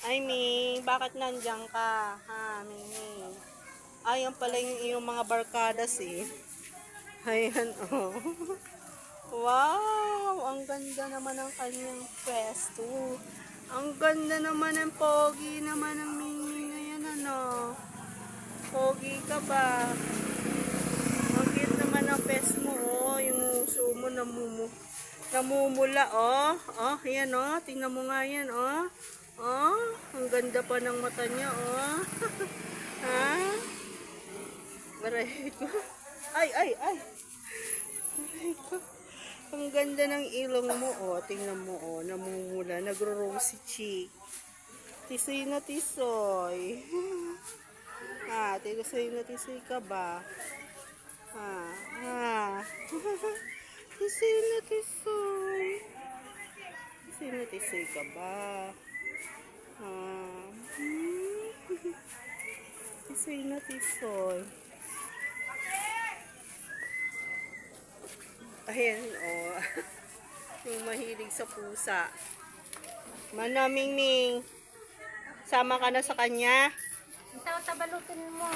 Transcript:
Ay, Ming, bakit nandiyan ka? Ha, Ming. Ayan pala yung iyong mga barkadas eh. Ayan, oh. Wow! Ang ganda naman ng kanyang pwesto. Ang ganda naman ng pogi naman ng Ming. Ayan, ano. Pogi ka ba? Ang cute naman ang pes mo, oh. Yung uso mo namumula, oh. Oh, ayan, oh. Tingnan mo nga yan, oh. Oh, ang ganda pa ng mata niya, oh. Ha? Aray ko. Ay. Aray ko. Ang ganda ng ilong mo, oh. Tingnan mo, oh. Namumula. Nagro-rosy cheek. Tisoy na tisoy. Ha, tisoy na tisoy ka ba? Ha. Tisoy na tisoy. Tisoy na tisoy ka ba? Tisoy na tisoy. Ayan, oh. Yung mahilig sa pusa. Manaming Ming. Sama ka na sa kanya. Ito, tabalutin mo.